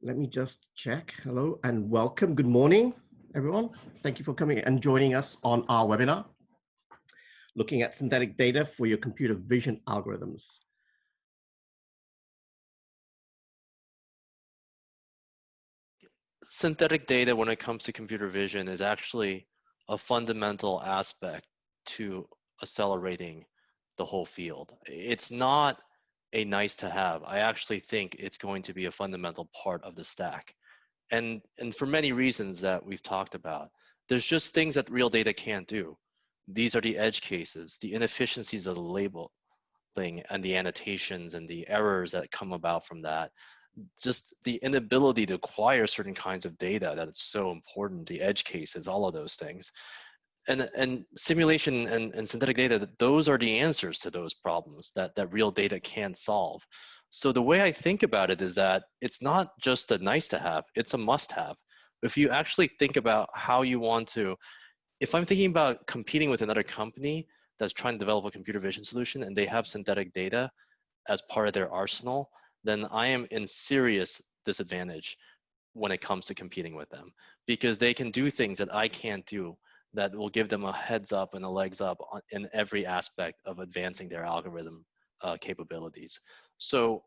Let me just check. Hello and welcome. Good morning, everyone. Thank you for coming and joining us on our webinar, looking at synthetic data for your computer vision algorithms. Synthetic data, when it comes to computer vision, is actually a fundamental aspect to accelerating the whole field. It's not a nice to have. I actually think it's going to be a fundamental part of the stack. And for many reasons that we've talked about. There's just things that real data can't do. These are the edge cases, the inefficiencies of the labeling and the annotations and the errors that come about from that. Just the inability to acquire certain kinds of data that it's so important, the edge cases, all of those things. And simulation and synthetic data, those are the answers to those problems that real data can't solve. So the way I think about it is that it's not just a nice to have, it's a must have. If you actually think about how you want to, if I'm thinking about competing with another company that's trying to develop a computer vision solution and they have synthetic data as part of their arsenal, then I am in serious disadvantage when it comes to competing with them, because they can do things that I can't do that will give them a heads up and a legs up in every aspect of advancing their algorithm capabilities. So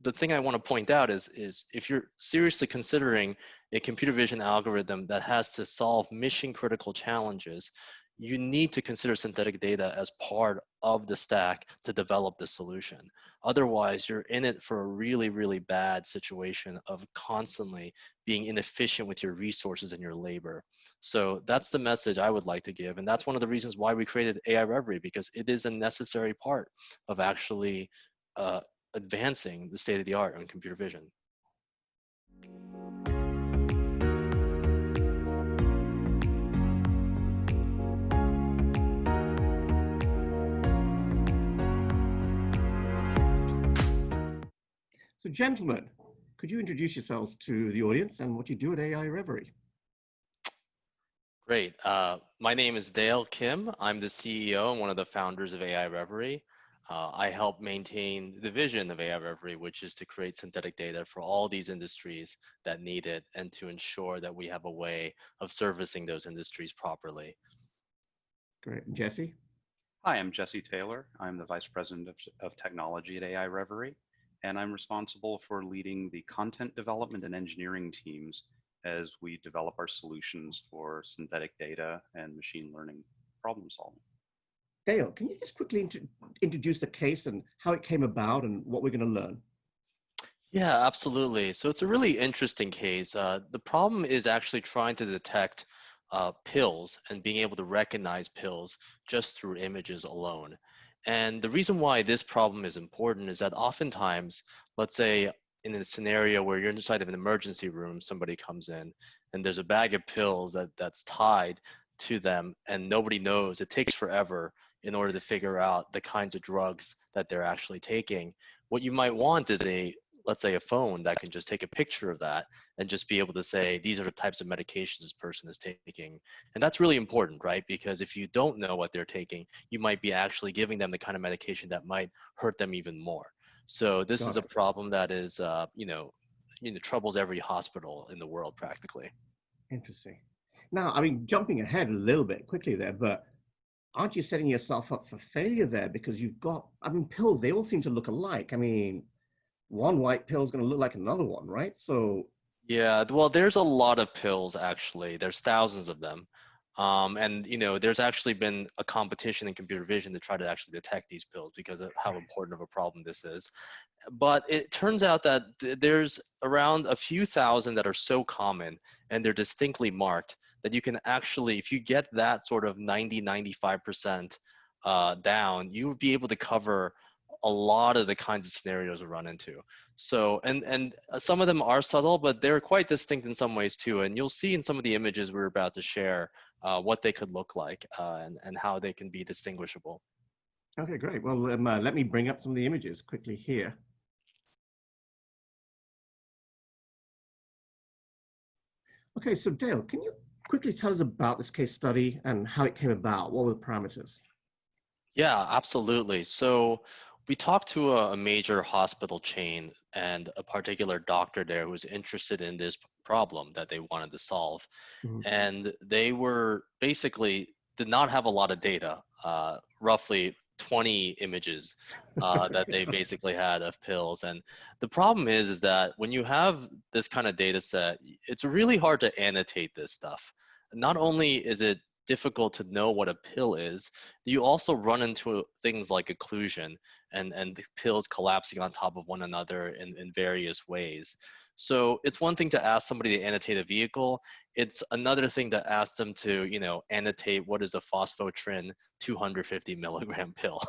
the thing I want to point out is if you're seriously considering a computer vision algorithm that has to solve mission critical challenges, you need to consider synthetic data as part of the stack to develop the solution. Otherwise, you're in it for a really, really bad situation of constantly being inefficient with your resources and your labor. So that's the message I would like to give. And that's one of the reasons why we created AI.Reverie, because it is a necessary part of actually advancing the state of the art on computer vision. So gentlemen, could you introduce yourselves to the audience and what you do at AI.Reverie? Great. My name is Dale Kim. I'm the CEO and one of the founders of AI.Reverie. I help maintain the vision of AI.Reverie, which is to create synthetic data for all these industries that need it and to ensure that we have a way of servicing those industries properly. Great. Jesse? Hi, I'm Jesse Taylor. I'm the Vice President of Technology at AI.Reverie, and I'm responsible for leading the content development and engineering teams as we develop our solutions for synthetic data and machine learning problem solving. Dale, can you just quickly introduce the case and how it came about and what we're going to learn? Yeah, absolutely. So it's a really interesting case. The problem is actually trying to detect pills and being able to recognize pills just through images alone. And the reason why this problem is important is that oftentimes, let's say in a scenario where you're inside of an emergency room, somebody comes in and there's a bag of pills that's tied to them and nobody knows, it takes forever in order to figure out the kinds of drugs that they're actually taking. What you might want is let's say a phone that can just take a picture of that and just be able to say, these are the types of medications this person is taking. And that's really important, right? Because if you don't know what they're taking, you might be actually giving them the kind of medication that might hurt them even more. So this is a problem that is, troubles every hospital in the world practically. Interesting. Now, I mean, jumping ahead a little bit quickly there, but aren't you setting yourself up for failure there? Because you've got, I mean, pills, they all seem to look alike. I mean, one white pill is going to look like another one, right? So yeah, well, there's a lot of pills actually. There's thousands of them. And there's actually been a competition in computer vision to try to actually detect these pills because of how important of a problem this is. But it turns out that there's around a few thousand that are so common and they're distinctly marked that you can actually, if you get that sort of 90–95% down, you would be able to cover a lot of the kinds of scenarios we run into. So, and some of them are subtle, but they're quite distinct in some ways too. And you'll see in some of the images we're about to share what they could look like and how they can be distinguishable. Okay, great. Well, let me bring up some of the images quickly here. Okay, so Dale, can you quickly tell us about this case study and how it came about? What were the parameters? Yeah, absolutely. So we talked to a major hospital chain and a particular doctor there who was interested in this problem that they wanted to solve. Mhm. And they were basically did not have a lot of data, roughly 20 images that they basically had of pills. And the problem is that when you have this kind of data set, it's really hard to annotate this stuff. Not only is it difficult to know what a pill is, you also run into things like occlusion and the pills collapsing on top of one another in various ways. So it's one thing to ask somebody to annotate a vehicle. It's another thing to ask them to, annotate what is a phosphotrin 250 milligram pill.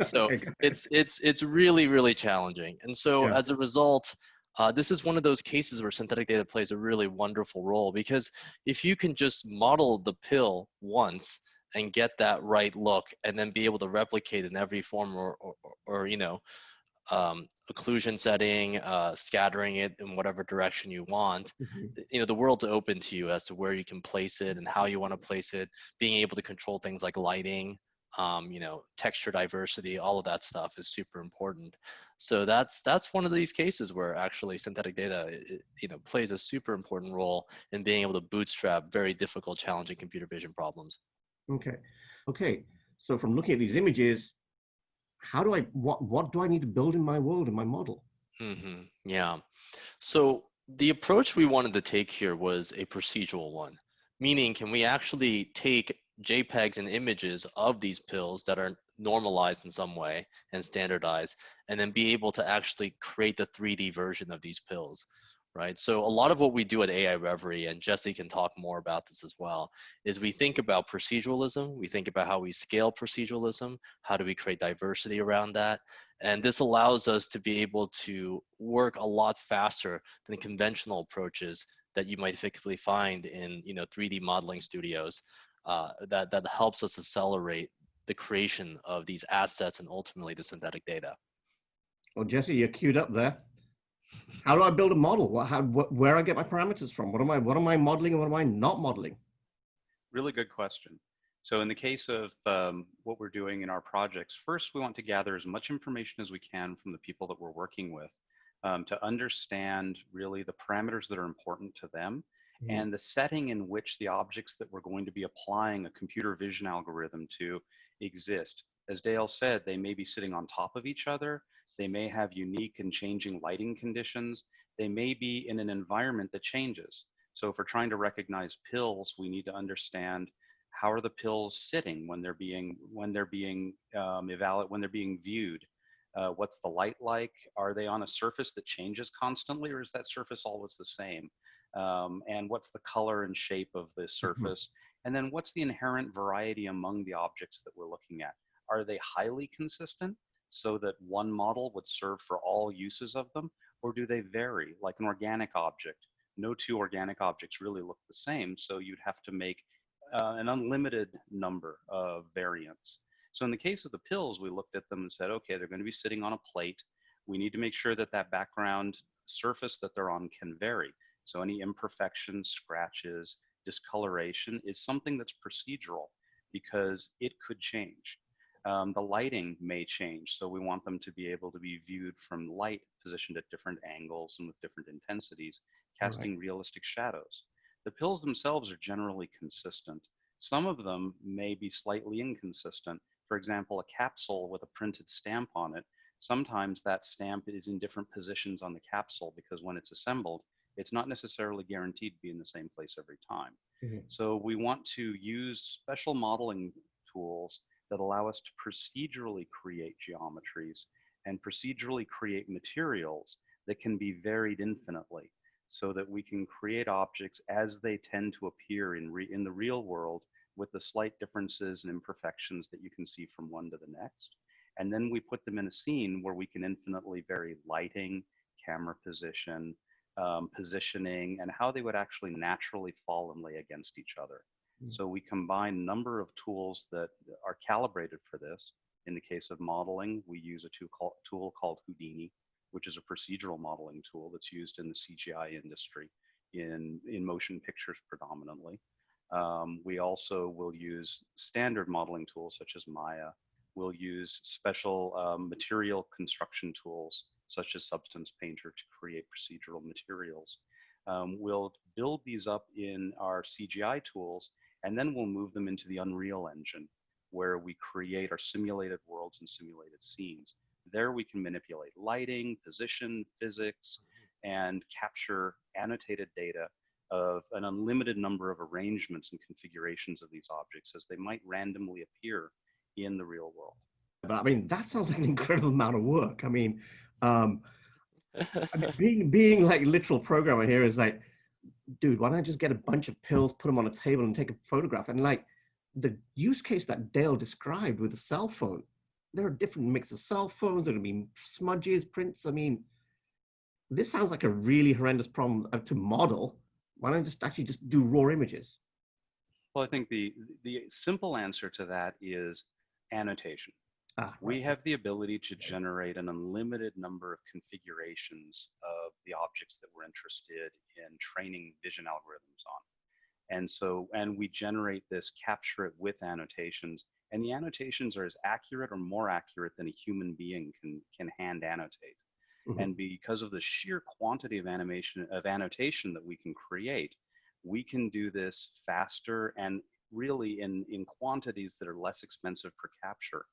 So Okay. it's really, really challenging. And so Yeah. as a result, this is one of those cases where synthetic data plays a really wonderful role, because if you can just model the pill once and get that right look and then be able to replicate in every form or occlusion setting, scattering it in whatever direction you want, Mhm. the world's open to you as to where you can place it and how you want to place it, being able to control things like lighting, texture diversity, all of that stuff is super important. So that's one of these cases where actually synthetic data, plays a super important role in being able to bootstrap very difficult, challenging computer vision problems. Okay. Okay. So from looking at these images, what do I need to build in my world, in my model? Yeah. So the approach we wanted to take here was a procedural one, meaning can we actually take JPEGs and images of these pills that are normalized in some way and standardized, and then be able to actually create the 3D version of these pills, right? So a lot of what we do at AI.Reverie, and Jesse can talk more about this as well, is we think about proceduralism, we think about how we scale proceduralism, how do we create diversity around that, and this allows us to be able to work a lot faster than conventional approaches that you might typically find in 3D modeling studios. That helps us accelerate the creation of these assets and ultimately the synthetic data. Well, Jesse, you're queued up there. How do I build a model? Where I get my parameters from? What am I modeling and what am I not modeling? Really good question. So in the case of what we're doing in our projects, first we want to gather as much information as we can from the people that we're working with, to understand really the parameters that are important to them Mhm. and the setting in which the objects that we're going to be applying a computer vision algorithm to exist. As Dale said, they may be sitting on top of each other. They may have unique and changing lighting conditions. They may be in an environment that changes. So if we're trying to recognize pills, we need to understand how are the pills sitting when they're being when they're being viewed. What's the light like? Are they on a surface that changes constantly, or is that surface always the same? And what's the color and shape of the Mhm. surface? And then what's the inherent variety among the objects that we're looking at? Are they highly consistent so that one model would serve for all uses of them, or do they vary like an organic object? No two organic objects really look the same, so you'd have to make an unlimited number of variants. So in the case of the pills, we looked at them and said, okay, they're going to be sitting on a plate. We need to make sure that that background surface that they're on can vary. So any imperfections, scratches, discoloration is something that's procedural because it could change. The lighting may change, so we want them to be able to be viewed from light positioned at different angles and with different intensities, Right. casting realistic shadows. The pills themselves are generally consistent. Some of them may be slightly inconsistent. For example, a capsule with a printed stamp on it, sometimes that stamp is in different positions on the capsule because when it's assembled, it's not necessarily guaranteed to be in the same place every time. Mhm. So we want to use special modeling tools that allow us to procedurally create geometries and procedurally create materials that can be varied infinitely so that we can create objects as they tend to appear in the real world with the slight differences and imperfections that you can see from one to the next. And then we put them in a scene where we can infinitely vary lighting, camera position, positioning, and how they would actually naturally fall and lay against each other. Mhm. So we combine a number of tools that are calibrated for this. In the case of modeling, we use a tool called Houdini, which is a procedural modeling tool that's used in the CGI industry in motion pictures predominantly. We also will use standard modeling tools such as Maya. We'll use special material construction tools such as Substance Painter to create procedural materials. We'll build these up in our CGI tools, and then we'll move them into the Unreal Engine, where we create our simulated worlds and simulated scenes. There we can manipulate lighting, position, physics, and capture annotated data of an unlimited number of arrangements and configurations of these objects as they might randomly appear in the real world. But I mean, that sounds like an incredible amount of work. Being like literal programmer here is like, dude, why don't I just get a bunch of pills, put them on a table and take a photograph? And like the use case that Dale described with a cell phone, there are different mix of cell phones, there are gonna be smudges, prints. I mean, this sounds like a really horrendous problem to model. Why don't I just do raw images? Well, I think the simple answer to that is annotation. We have the ability to generate an unlimited number of configurations of the objects that we're interested in training vision algorithms on. And we generate this, capture it with annotations, and the annotations are as accurate or more accurate than a human being can hand annotate. Mm-hmm. And because of the sheer quantity of annotation that we can create, we can do this faster and really in quantities that are less expensive per capture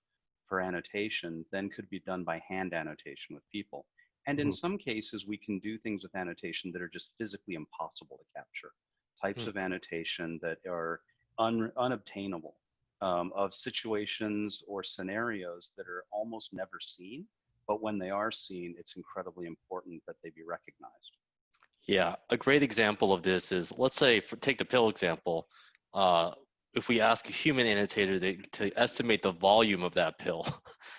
for annotation than could be done by hand annotation with people. And in some cases, we can do things with annotation that are just physically impossible to capture. Types of annotation that are unobtainable, of situations or scenarios that are almost never seen, but when they are seen, it's incredibly important that they be recognized. Yeah, a great example of this is, let's say, take the pill example. If we ask a human annotator to estimate the volume of that pill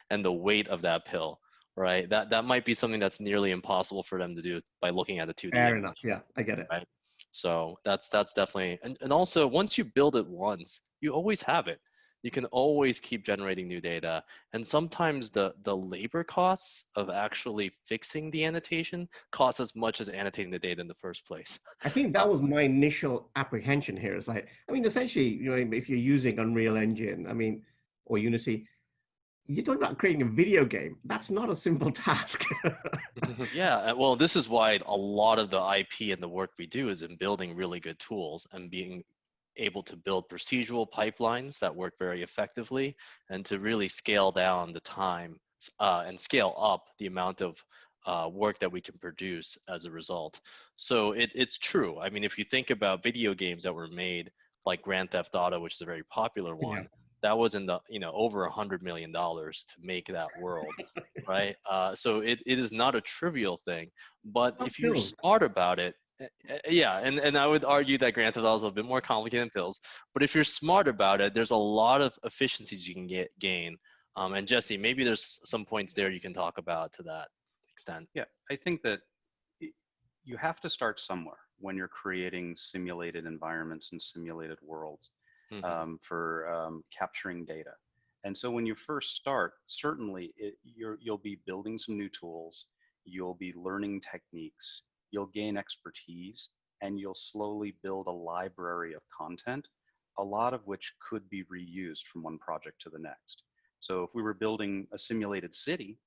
and the weight of that pill, right? That might be something that's nearly impossible for them to do by looking at a 2D Fair image. enough. Yeah, I get it. Right. So that's definitely, and also once you build it once, you always have it. You can always keep generating new data. And sometimes the labor costs of actually fixing the annotation costs as much as annotating the data in the first place. I think that was my initial apprehension here. It's like, I mean, essentially, you know, if you're using Unreal Engine, I mean, or Unity, you're talking about creating a video game. That's not a simple task. Yeah, well, this is why a lot of the IP and the work we do is in building really good tools and being able to build procedural pipelines that work very effectively, and to really scale down the time and scale up the amount of work that we can produce as a result. So it's true. I mean, if you think about video games that were made like Grand Theft Auto, which is a very popular one, Yeah. that was in the, over $100 million to make that world, right? So it is not a trivial thing, but if you're smart about it, yeah, and I would argue that Grand Theft Auto is a bit more complicated than pills, but if you're smart about it, there's a lot of efficiencies you can gain. And Jesse, maybe there's some points there you can talk about to that extent. Yeah, I think that you have to start somewhere when you're creating simulated environments and simulated worlds for capturing data. And so when you first start, certainly you'll be building some new tools, you'll be learning techniques, you'll gain expertise, and you'll slowly build a library of content, a lot of which could be reused from one project to the next. So if we were building a simulated city,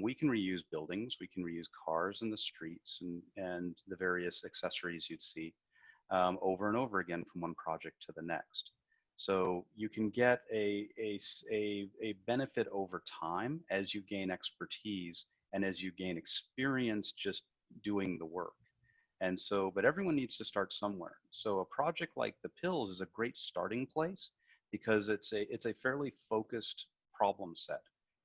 we can reuse buildings, we can reuse cars in the streets and the various accessories you'd see over and over again from one project to the next. So you can get a benefit over time as you gain expertise and as you gain experience just doing the work. And so, but everyone needs to start somewhere. So a project like the pills is a great starting place because it's a fairly focused problem set.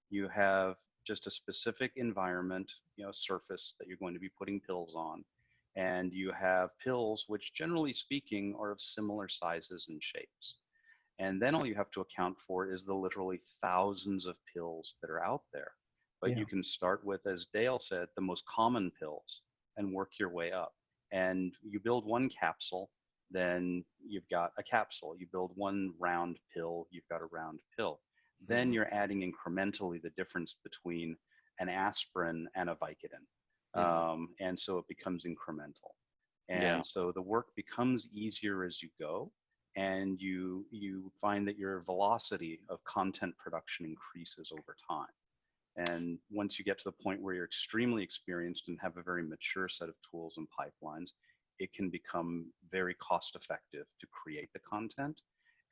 You have just a specific environment, surface that you're going to be putting pills on. And you have pills, which generally speaking are of similar sizes and shapes. And then all you have to account for is the literally thousands of pills that are out there. But you can start with, as Dale said, the most common pills and work your way up. And you build one capsule, then you've got a capsule. You build one round pill, you've got a round pill. Then you're adding incrementally the difference between an aspirin and a Vicodin. And so it becomes incremental. And so the work becomes easier as you go. and you find that your velocity of content production increases over time. And once you get to the point where you're extremely experienced and have a very mature set of tools and pipelines, it can become very cost effective to create the content.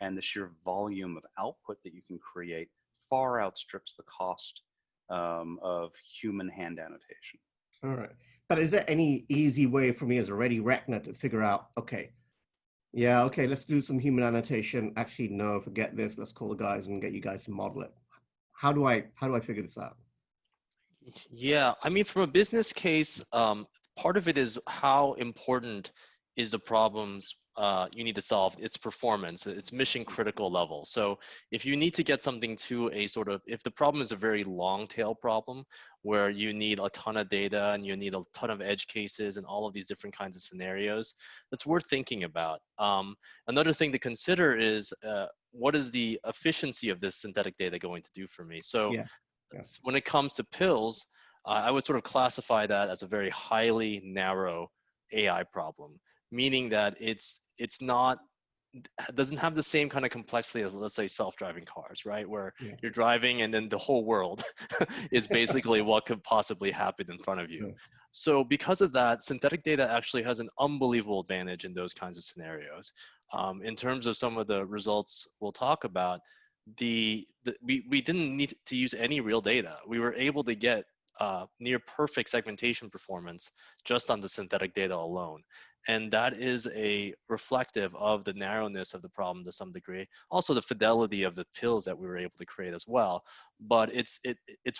And the sheer volume of output that you can create far outstrips the cost of human hand annotation. All right. But is there any easy way for me as a ready reckoner to figure out, okay, yeah, okay, let's do some human annotation. Actually, no, forget this. Let's call the guys and get you guys to model it. How do I figure this out? Yeah, I mean, from a business case, part of it is how important is the problems you need to solve, its performance, its mission critical level. So if you need to get something to a sort of, if the problem is a very long tail problem where you need a ton of data and you need a ton of edge cases and all of these different kinds of scenarios, that's worth thinking about. Another thing to consider is what is the efficiency of this synthetic data going to do for me? So Yeah. Yeah. when it comes to pills, I would sort of classify that as a very highly narrow AI problem, meaning that it's not, doesn't have the same kind of complexity as, let's say, self-driving cars, right? Where Yeah. you're driving and then the whole world is basically what could possibly happen in front of you. Yeah. So because of that, synthetic data actually has an unbelievable advantage in those kinds of scenarios. In terms of some of the results we'll talk about, we didn't need to use any real data. We were able to get near perfect segmentation performance just on the synthetic data alone. And that is a reflective of the narrowness of the problem to some degree. Also the fidelity of the pills that we were able to create as well. But it's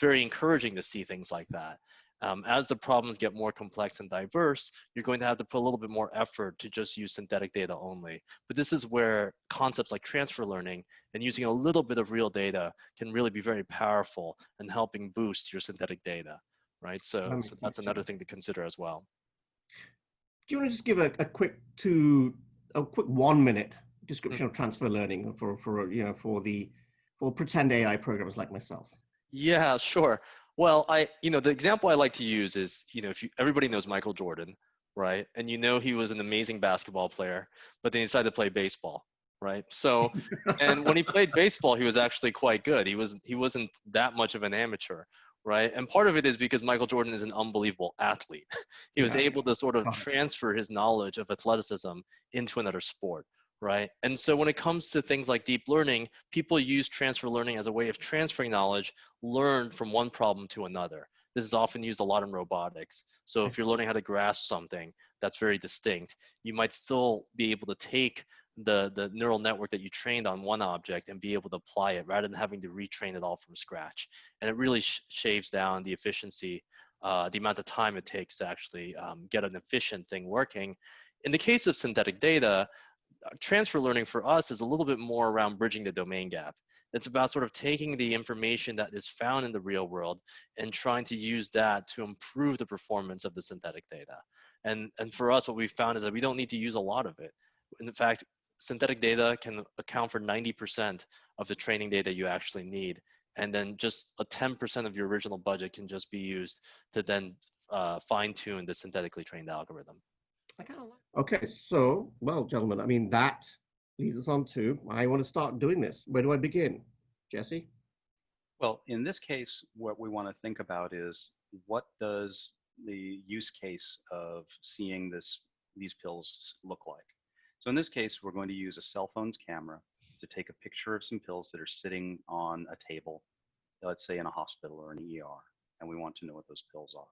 very encouraging to see things like that. As the problems get more complex and diverse, you're going to have to put a little bit more effort to just use synthetic data only. But this is where concepts like transfer learning and using a little bit of real data can really be very powerful in helping boost your synthetic data, right? That So makes that's sense, yeah. another thing to consider as well. Do you want to just give a quick 1 minute Mm. description of transfer learning for pretend AI programmers like myself? Yeah, sure. Well, the example I like to use is, if everybody knows Michael Jordan, right? And he was an amazing basketball player, but then he decided to play baseball, right? So, and when he played baseball, he was actually quite good. He wasn't that much of an amateur, right? And part of it is because Michael Jordan is an unbelievable athlete. He was Yeah. able to sort of Got it. transfer his knowledge of athleticism into another sport, right? And so when it comes to things like deep learning, people use transfer learning as a way of transferring knowledge learned from one problem to another. This is often used a lot in robotics. So if you're learning how to grasp something that's very distinct, you might still be able to take the neural network that you trained on one object and be able to apply it rather than having to retrain it all from scratch. And it really shaves down the efficiency, the amount of time it takes to actually get an efficient thing working. In the case of synthetic data, transfer learning for us is a little bit more around bridging the domain gap. It's about sort of taking the information that is found in the real world and trying to use that to improve the performance of the synthetic data. And for us, what we found is that we don't need to use a lot of it. In fact, synthetic data can account for 90% of the training data you actually need. And then just a 10% of your original budget can just be used to then fine tune the synthetically trained algorithm. I kind of like. Okay, so well, gentlemen, I mean that leads us on to I want to start doing this. Where do I begin, Jesse? Well, in this case, what we want to think about is what does the use case of seeing these pills look like? So in this case, we're going to use a cell phone's camera to take a picture of some pills that are sitting on a table, let's say in a hospital or an ER, and we want to know what those pills are.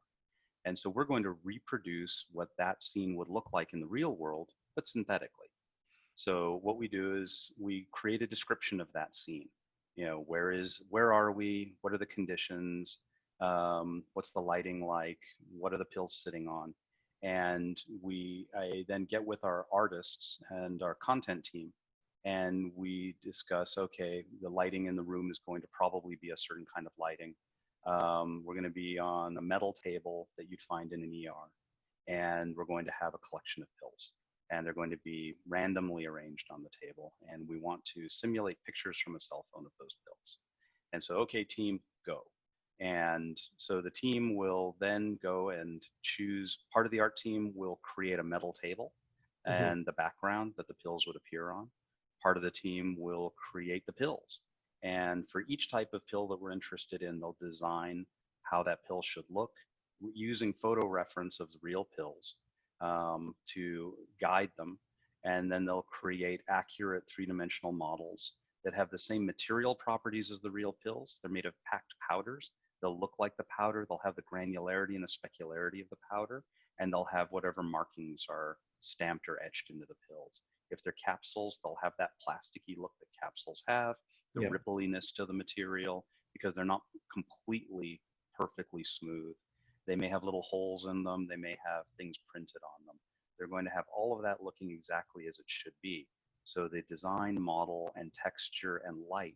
And so we're going to reproduce what that scene would look like in the real world, but synthetically. So what we do is we create a description of that scene. Where are we? What are the conditions? What's the lighting like? What are the pills sitting on? And I then get with our artists and our content team, and we discuss, okay, the lighting in the room is going to probably be a certain kind of lighting. We're going to be on a metal table that you'd find in an ER, and we're going to have a collection of pills, and they're going to be randomly arranged on the table, and we want to simulate pictures from a cell phone of those pills. And so, okay, team, go. And so the team will then go and choose, part of the art team will create a metal table Mhm. and the background that the pills would appear on. part of the team will create the pills. And for each type of pill that we're interested in, they'll design how that pill should look using photo reference of the real pills to guide them. And then they'll create accurate three-dimensional models that have the same material properties as the real pills. They're made of packed powders. They'll look like the powder. They'll have the granularity and the specularity of the powder, and they'll have whatever markings are stamped or etched into the pills. If they're capsules, they'll have that plasticky look that capsules have, the rippliness to the material, because they're not completely perfectly smooth. They may have little holes in them. They may have things printed on them. They're going to have all of that looking exactly as it should be. So they design, model, and texture and light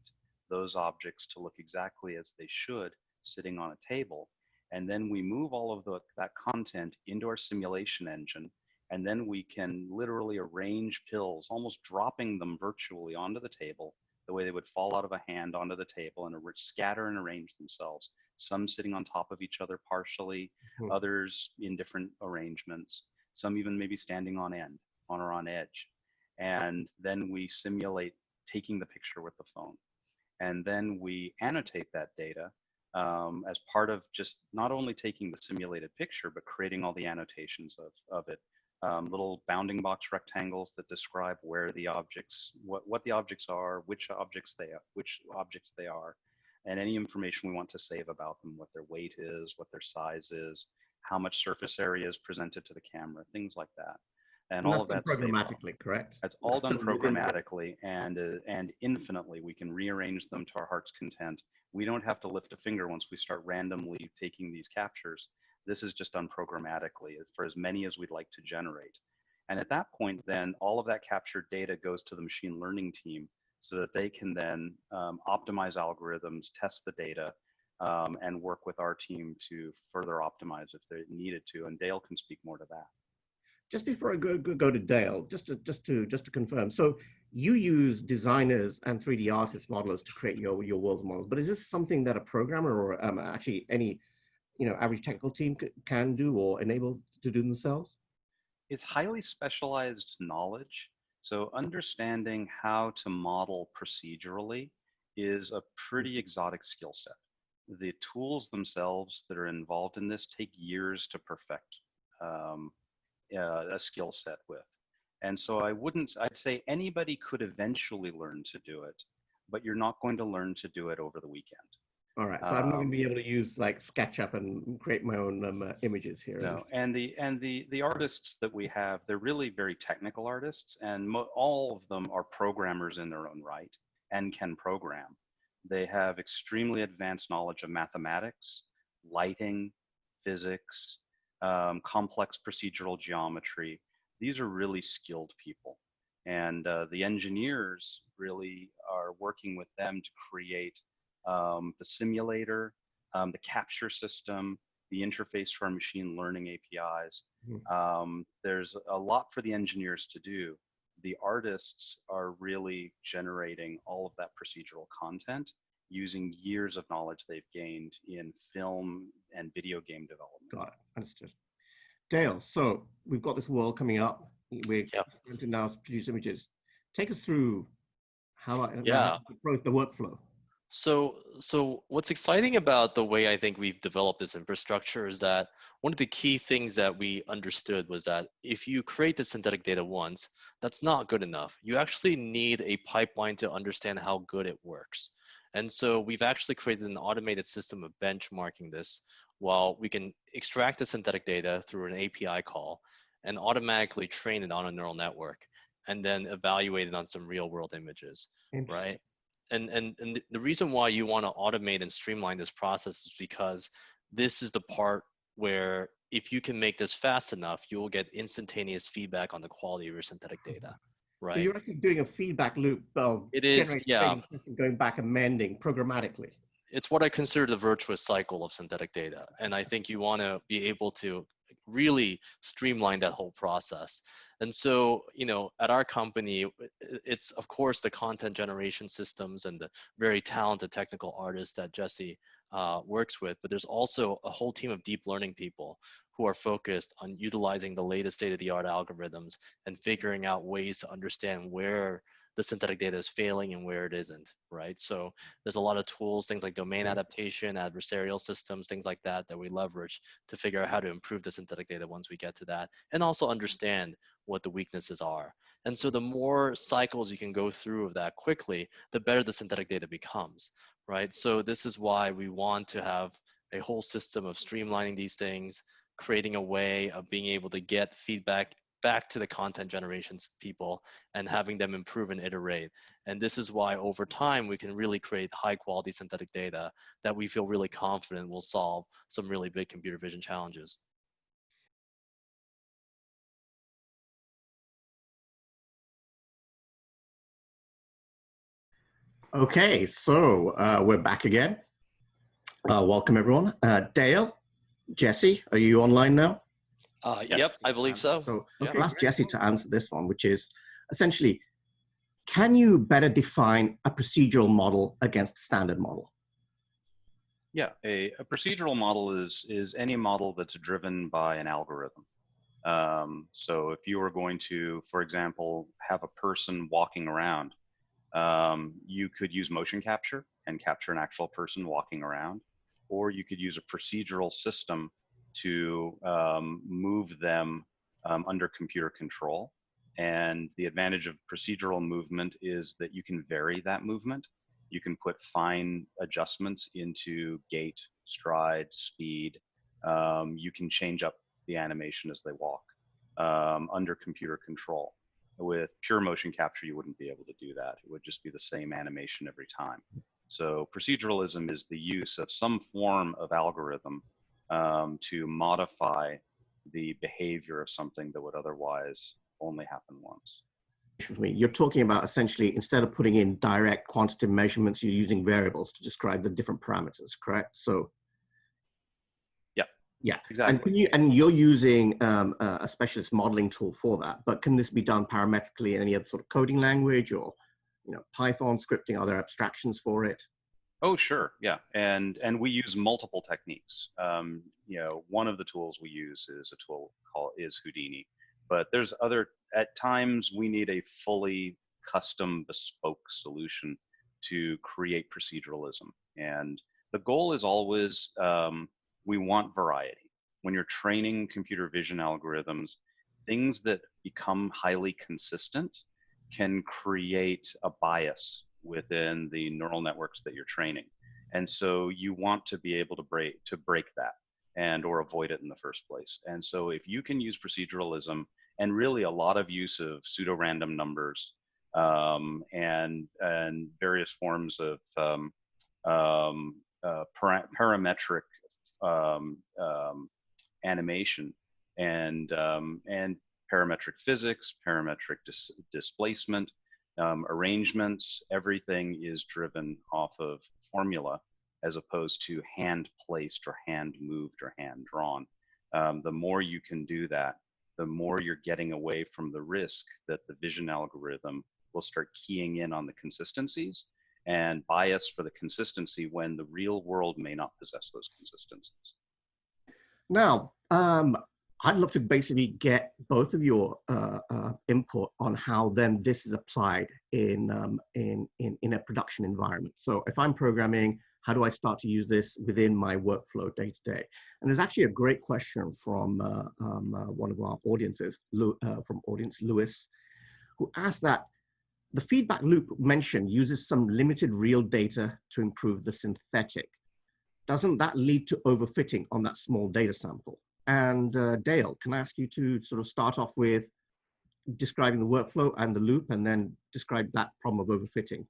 those objects to look exactly as they should sitting on a table. And then we move all of that content into our simulation engine, and then we can literally arrange pills, almost dropping them virtually onto the table, the way they would fall out of a hand onto the table and scatter and arrange themselves. Some sitting on top of each other partially, others in different arrangements, some even maybe standing on end or on edge. And then we simulate taking the picture with the phone. And then we annotate that data as part of just not only taking the simulated picture, but creating all the annotations of it. Little bounding box rectangles that describe where the objects, what the objects are, which objects they are, and any information we want to save about them, what their weight is, what their size is, how much surface area is presented to the camera, things like that. And all of that's programmatically, correct? That's all done programmatically, and infinitely. We can rearrange them to our heart's content. We don't have to lift a finger once we start randomly taking these captures. This is just done programmatically for as many as we'd like to generate. And at that point, then all of that captured data goes to the machine learning team so that they can then optimize algorithms, test the data, and work with our team to further optimize if they needed to. And Dale can speak more to that. Just before I go to Dale, just to confirm, so you use designers and 3D artist modelers to create your world's models, but is this something that a programmer or actually any average technical team can do or enable to do themselves? It's highly specialized knowledge. So understanding how to model procedurally is a pretty exotic skill set. The tools themselves that are involved in this take years to perfect a skill set with. And so I'd say anybody could eventually learn to do it, but you're not going to learn to do it over the weekend. All right, so I'm not going to be able to use like SketchUp and create my own images here. No, and the artists that we have, they're really very technical artists, and all of them are programmers in their own right and can program. They have extremely advanced knowledge of mathematics, lighting, physics, complex procedural geometry. These are really skilled people. And the engineers really are working with them to create the simulator, the capture system, the interface for our machine learning APIs. There's a lot for the engineers to do. The artists are really generating all of that procedural content using years of knowledge they've gained in film and video game development. Got it. Understood. Dale, so we've got this world coming up. We're going to now produce images. Take us through how to approach the workflow. So what's exciting about the way I think we've developed this infrastructure is that one of the key things that we understood was that if you create the synthetic data once, that's not good enough. You actually need a pipeline to understand how good it works. And so we've actually created an automated system of benchmarking this, while we can extract the synthetic data through an API call and automatically train it on a neural network and then evaluate it on some real world images, right? And the reason why you want to automate and streamline this process is because this is the part where if you can make this fast enough, you will get instantaneous feedback on the quality of your synthetic data, right? So you're actually doing a feedback loop of generating, testing, going back, amending programmatically. It's what I consider the virtuous cycle of synthetic data. And I think you want to be able to really streamline that whole process. And so, at our company, it's of course the content generation systems and the very talented technical artists that Jesse works with, but there's also a whole team of deep learning people who are focused on utilizing the latest state-of-the-art algorithms and figuring out ways to understand where the synthetic data is failing and where it isn't, right? So there's a lot of tools, things like domain adaptation, adversarial systems, things like that, that we leverage to figure out how to improve the synthetic data once we get to that, and also understand what the weaknesses are. And so the more cycles you can go through of that quickly, the better the synthetic data becomes, right? So this is why we want to have a whole system of streamlining these things, creating a way of being able to get feedback back to the content generations people and having them improve and iterate. And this is why over time we can really create high quality synthetic data that we feel really confident will solve some really big computer vision challenges. Okay, so we're back again. Welcome everyone. Dale, Jesse, are you online now? Yep, I believe so. So I'll ask Jesse to answer this one, which is essentially, can you better define a procedural model against a standard model? Yeah, a procedural model is any model that's driven by an algorithm. So if you were going to, for example, have a person walking around, you could use motion capture and capture an actual person walking around, or you could use a procedural system to move them under computer control. And the advantage of procedural movement is that you can vary that movement. You can put fine adjustments into gait, stride, speed. You can change up the animation as they walk under computer control. With pure motion capture, you wouldn't be able to do that. It would just be the same animation every time. So proceduralism is the use of some form of algorithm to modify the behavior of something that would otherwise only happen once. You're talking about essentially, instead of putting in direct quantitative measurements, you're using variables to describe the different parameters, correct? So yeah, exactly. And you're using a specialist modeling tool for that, but can this be done parametrically in any other sort of coding language, or Python scripting? Are there abstractions for it? Oh, sure, yeah, and we use multiple techniques. One of the tools we use is a tool called Houdini, but there's other. At times, we need a fully custom, bespoke solution to create proceduralism, and the goal is always we want variety. When you're training computer vision algorithms, things that become highly consistent can create a bias within the neural networks that you're training. And so you want to be able to break that and or avoid it in the first place. And so if you can use proceduralism and really a lot of use of pseudo-random numbers and various forms of parametric animation and parametric physics, parametric displacement, arrangements, everything is driven off of formula as opposed to hand placed or hand moved or hand drawn. The more you can do that, the more you're getting away from the risk that the vision algorithm will start keying in on the consistencies and bias for the consistency when the real world may not possess those consistencies. Now, I'd love to basically get both of your input on how then this is applied in a production environment. So if I'm programming, how do I start to use this within my workflow day to day? And there's actually a great question from one of our audiences, from audience Lewis, who asked that the feedback loop mentioned uses some limited real data to improve the synthetic. Doesn't that lead to overfitting on that small data sample? And Dale, can I ask you to sort of start off with describing the workflow and the loop, and then describe that problem of overfitting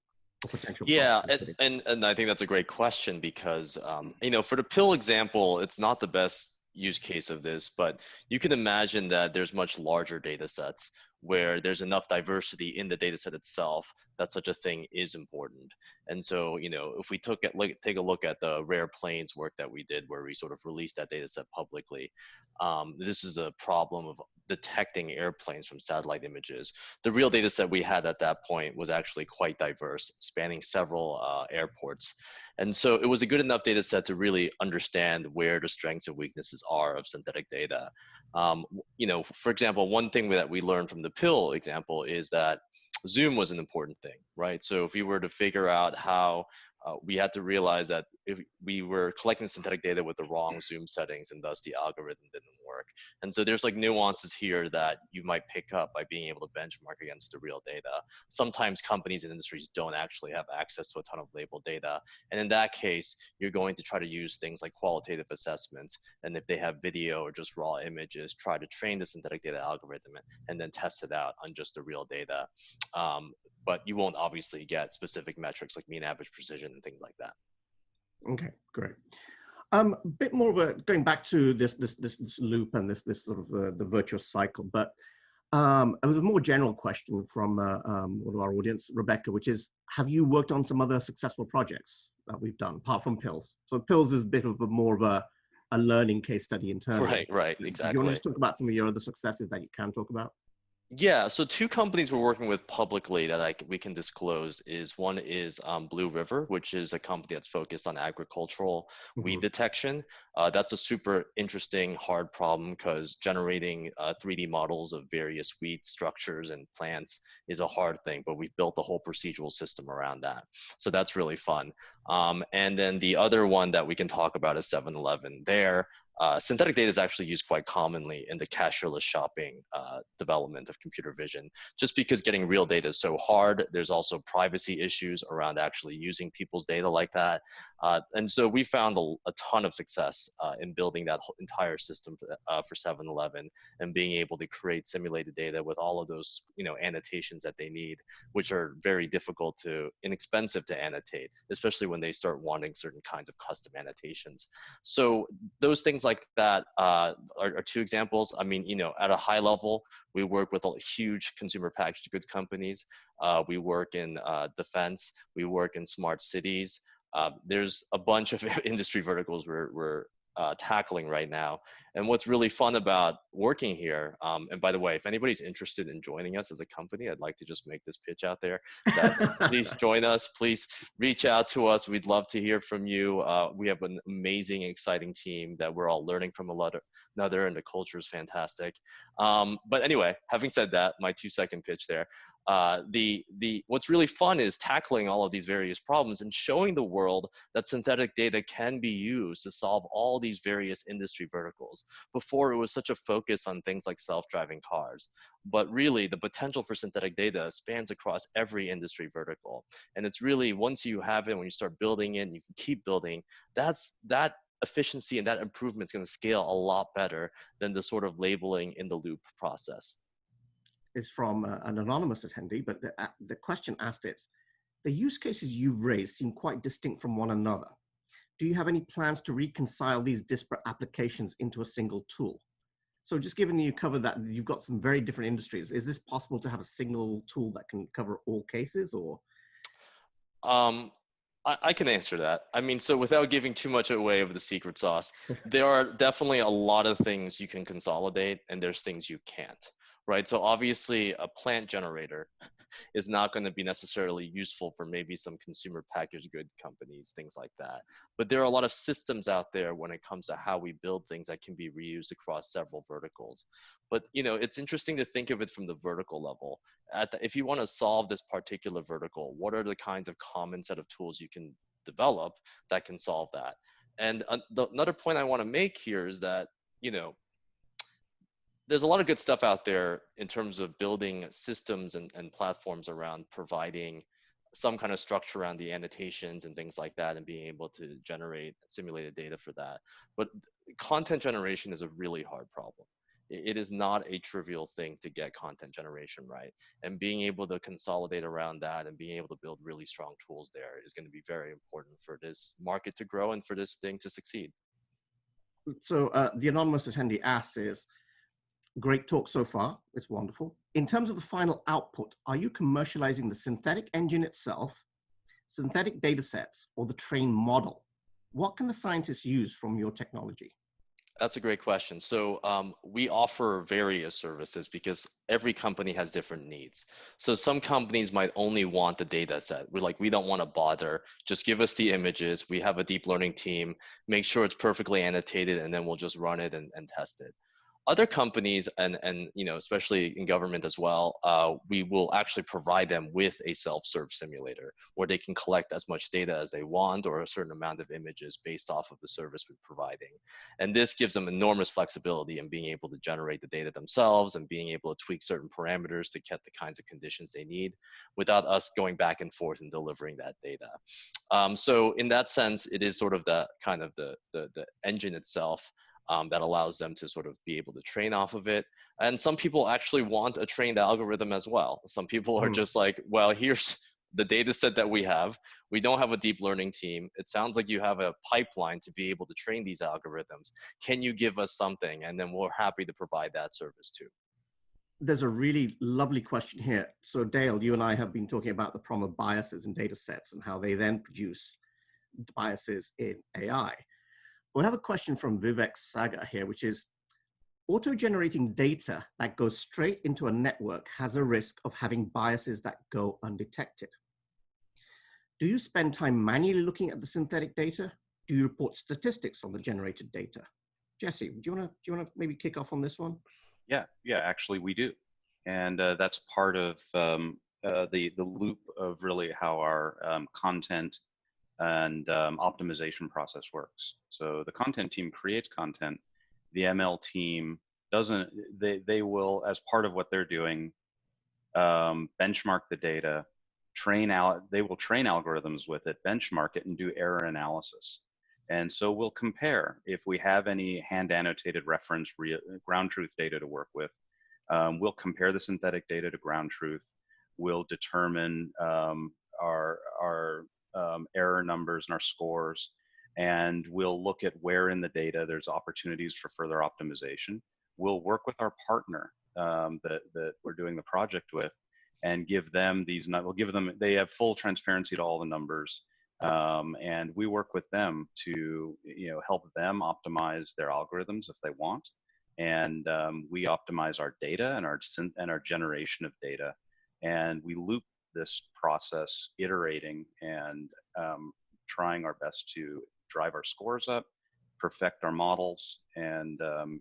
or potential? Yeah, and I think that's a great question because, for the pill example, it's not the best use case of this, but you can imagine that there's much larger data sets where there's enough diversity in the data set itself that such a thing is important. And so, if we take a look at the rare planes work that we did where we sort of released that data set publicly, this is a problem of detecting airplanes from satellite images. The real data set we had at that point was actually quite diverse, spanning several airports. And so it was a good enough data set to really understand where the strengths and weaknesses are of synthetic data. For example, one thing that we learned from the pill example is that Zoom was an important thing, right? So if we were to figure out how we had to realize that if we were collecting synthetic data with the wrong Zoom settings, and thus the algorithm didn't work. And so there's like nuances here that you might pick up by being able to benchmark against the real data. Sometimes companies and industries don't actually have access to a ton of labeled data. And in that case, you're going to try to use things like qualitative assessments. And if they have video or just raw images, try to train the synthetic data algorithm and then test it out on just the real data. But you won't obviously get specific metrics like mean average precision and things like that. Okay, great. A bit more of a going back to this loop and this sort of the virtuous cycle, but it was a more general question from one of our audience, Rebecca, which is, have you worked on some other successful projects that we've done apart from Pills? So Pills is a bit of a more of a learning case study internally. Right, exactly. Do you want to just talk about some of your other successes that you can talk about? Yeah, so two companies we're working with publicly that we can disclose is one is Blue River, which is a company that's focused on agricultural weed detection. That's a super interesting, hard problem because generating 3D models of various weed structures and plants is a hard thing, but we've built a whole procedural system around that. So that's really fun. And then the other one that we can talk about is 7-Eleven. There, synthetic data is actually used quite commonly in the cashierless shopping development of computer vision, just because getting real data is so hard. There's also privacy issues around actually using people's data like that. And so we found a ton of success in building that whole entire system for 7-Eleven and being able to create simulated data with all of those annotations that they need, which are very difficult to, inexpensive to annotate, especially when they start wanting certain kinds of custom annotations. So those things like that are two examples. I mean, at a high level, we work with huge consumer packaged goods companies. We work in defense. We work in smart cities. There's a bunch of industry verticals we're tackling right now. And what's really fun about working here, and by the way, if anybody's interested in joining us as a company, I'd like to just make this pitch out there that please join us, please reach out to us. We'd love to hear from you. We have an amazing, exciting team that we're all learning from another, and the culture is fantastic. But anyway, having said that, my 2-second pitch there. What's really fun is tackling all of these various problems and showing the world that synthetic data can be used to solve all these various industry verticals. Before, it was such a focus on things like self-driving cars, but really the potential for synthetic data spans across every industry vertical. And it's really, once you have it, when you start building it and you can keep building, that efficiency and that improvement is going to scale a lot better than the sort of labeling in the loop process. Is from an anonymous attendee, but the question asked is, the use cases you've raised seem quite distinct from one another. Do you have any plans to reconcile these disparate applications into a single tool? So just given you covered that you've got some very different industries, is this possible to have a single tool that can cover all cases, or? I can answer that. I mean, so without giving too much away of the secret sauce, there are definitely a lot of things you can consolidate and there's things you can't, right? So obviously a plant generator is not going to be necessarily useful for maybe some consumer packaged good companies, things like that. But there are a lot of systems out there when it comes to how we build things that can be reused across several verticals. But it's interesting to think of it from the vertical level. If you want to solve this particular vertical, what are the kinds of common set of tools you can develop that can solve that? And another point I want to make here is that, there's a lot of good stuff out there in terms of building systems and platforms around providing some kind of structure around the annotations and things like that and being able to generate simulated data for that. But content generation is a really hard problem. It is not a trivial thing to get content generation right. And being able to consolidate around that and being able to build really strong tools there is going to be very important for this market to grow and for this thing to succeed. So the anonymous attendee asked is, great talk so far, it's wonderful. In terms of the final output, are you commercializing the synthetic engine itself, synthetic data sets, or the trained model? What can the scientists use from your technology? That's a great question. So we offer various services because every company has different needs. So some companies might only want the data set. We don't want to bother. Just give us the images. We have a deep learning team, make sure it's perfectly annotated, and then we'll just run it and test it. Other companies and especially in government as well, we will actually provide them with a self-serve simulator where they can collect as much data as they want or a certain amount of images based off of the service we're providing. And this gives them enormous flexibility in being able to generate the data themselves and being able to tweak certain parameters to get the kinds of conditions they need without us going back and forth and delivering that data. So in that sense, it is sort of the kind of the engine itself that allows them to sort of be able to train off of it. And some people actually want a trained algorithm as well. Some people are just like, well, here's the data set that we have. We don't have a deep learning team. It sounds like you have a pipeline to be able to train these algorithms. Can you give us something? And then we're happy to provide that service too. There's a really lovely question here. So Dale, you and I have been talking about the problem of biases in data sets and how they then produce biases in AI. We have a question from Vivek Saga here, which is, auto-generating data that goes straight into a network has a risk of having biases that go undetected. Do you spend time manually looking at the synthetic data? Do you report statistics on the generated data? Jesse, do you want to maybe kick off on this one? Yeah, actually we do. And that's part of the loop of really how our content and optimization process works. So the content team creates content. The ML team doesn't, they will, as part of what they're doing, benchmark the data, they will train algorithms with it, benchmark it, and do error analysis. And so we'll compare if we have any hand annotated reference ground truth data to work with. We'll compare the synthetic data to ground truth. We'll determine our error numbers and our scores, and we'll look at where in the data there's opportunities for further optimization. We'll work with our partner that we're doing the project with and give them these, they have full transparency to all the numbers. And we work with them to help them optimize their algorithms if they want. And we optimize our data and our generation of data. And we loop this process, iterating and trying our best to drive our scores up, perfect our models, and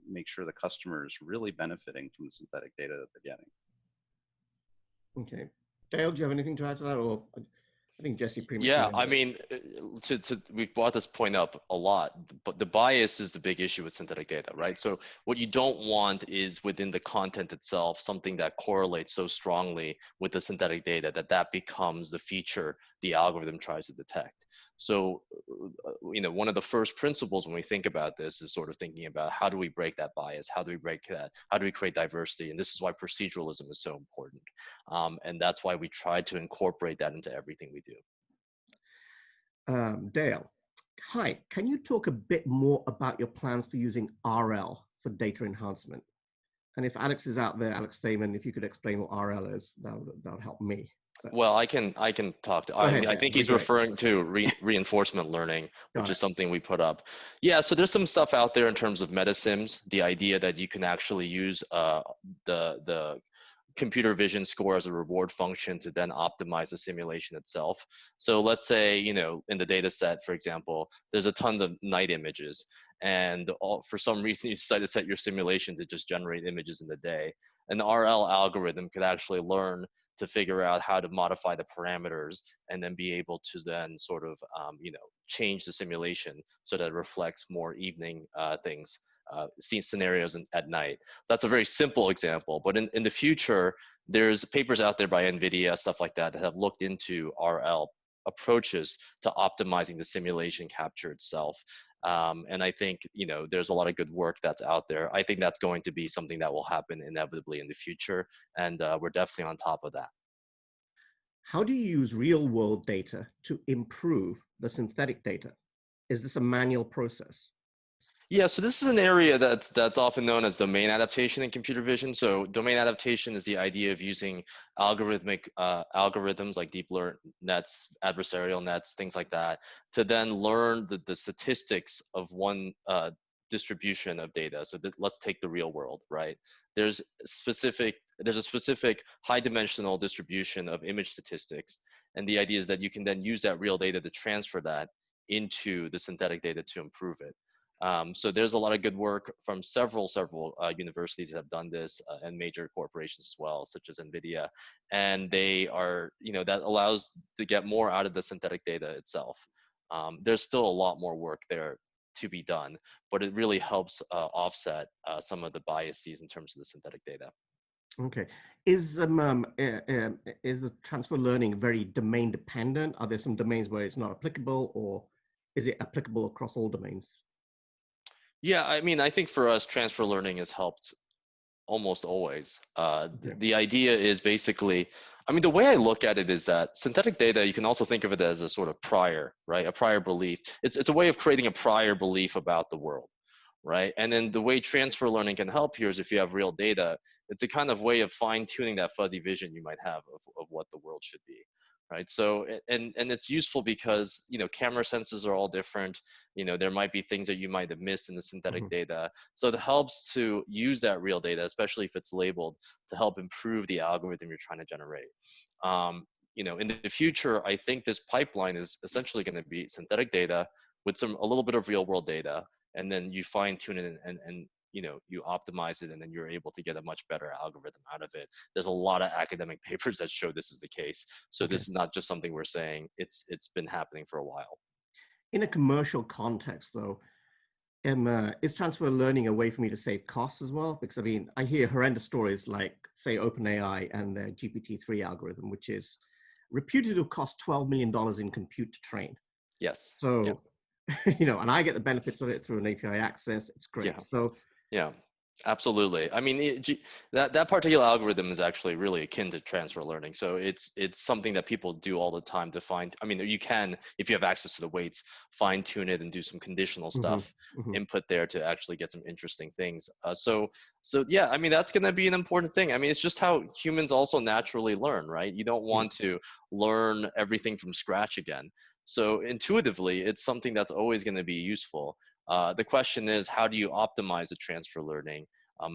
make sure the customer is really benefiting from the synthetic data that they're getting. Okay. Dale, do you have anything to add to that? Or I think Jesse pretty much. Yeah, I mean, we've brought this point up a lot, but the bias is the big issue with synthetic data, right? So what you don't want is within the content itself, something that correlates so strongly with the synthetic data that becomes the feature the algorithm tries to detect. So, one of the first principles when we think about this is sort of thinking about how do we break that bias? How do we break that? How do we create diversity? And this is why proceduralism is so important. And that's why we try to incorporate that into everything we do. Dale, hi, can you talk a bit more about your plans for using RL for data enhancement? And if Alex is out there, Alex Feynman, if you could explain what RL is, that would help me. But well, I can talk to. I think he's referring to reinforcement learning, which is something we put up. Yeah, so there's some stuff out there in terms of metasims. The idea that you can actually use the computer vision score as a reward function to then optimize the simulation itself. So let's say, in the data set, for example, there's a ton of night images, and for some reason you decide to set your simulation to just generate images in the day. An RL algorithm could actually learn to figure out how to modify the parameters and then be able to then sort of, change the simulation so that it reflects more evening things. Scene scenarios at night. That's a very simple example, but in the future, there's papers out there by NVIDIA, stuff like that have looked into RL approaches to optimizing the simulation capture itself. And I think, there's a lot of good work that's out there. I think that's going to be something that will happen inevitably in the future, and we're definitely on top of that. How do you use real world data to improve the synthetic data? Is this a manual process? Yeah, so this is an area that's often known as domain adaptation in computer vision. So domain adaptation is the idea of using algorithms like deep learning nets, adversarial nets, things like that, to then learn the statistics of one distribution of data. So let's take the real world, right? There's a specific high dimensional distribution of image statistics. And the idea is that you can then use that real data to transfer that into the synthetic data to improve it. So there's a lot of good work from several universities that have done this, and major corporations as well, such as NVIDIA. And they are, that allows to get more out of the synthetic data itself. There's still a lot more work there to be done, but it really helps offset some of the biases in terms of the synthetic data. Okay. Is is the transfer learning very domain dependent? Are there some domains where it's not applicable, or is it applicable across all domains? Yeah, I mean, I think for us, transfer learning has helped almost always. Okay. The idea is basically, I mean, the way I look at it is that synthetic data, you can also think of it as a sort of prior, right? A prior belief. It's a way of creating a prior belief about the world, right? And then the way transfer learning can help here is if you have real data, it's a kind of way of fine tuning that fuzzy vision you might have of what the world should be. Right. So, and it's useful because, camera senses are all different. There might be things that you might have missed in the synthetic data. So it helps to use that real data, especially if it's labeled, to help improve the algorithm you're trying to generate. In the future, I think this pipeline is essentially going to be synthetic data with a little bit of real world data, and then you fine tune it and you optimize it, and then you're able to get a much better algorithm out of it. There's a lot of academic papers that show this is the case. So this is not just something we're saying. It's been happening for a while. In a commercial context, though, is transfer learning a way for me to save costs as well? Because I mean, I hear horrendous stories like, say, OpenAI and their GPT-3 algorithm, which is reputed to cost $12 million in compute to train. Yes. So, and I get the benefits of it through an API access. It's great. Yeah. So, Yeah. Absolutely. I mean, that particular algorithm is actually really akin to transfer learning. So it's something that people do all the time to find. I mean, you can, if you have access to the weights, fine tune it and do some conditional stuff, input there to actually get some interesting things. So yeah, I mean, that's going to be an important thing. I mean, it's just how humans also naturally learn, right? You don't want to learn everything from scratch again. So intuitively, it's something that's always going to be useful. The question is, how do you optimize the transfer learning?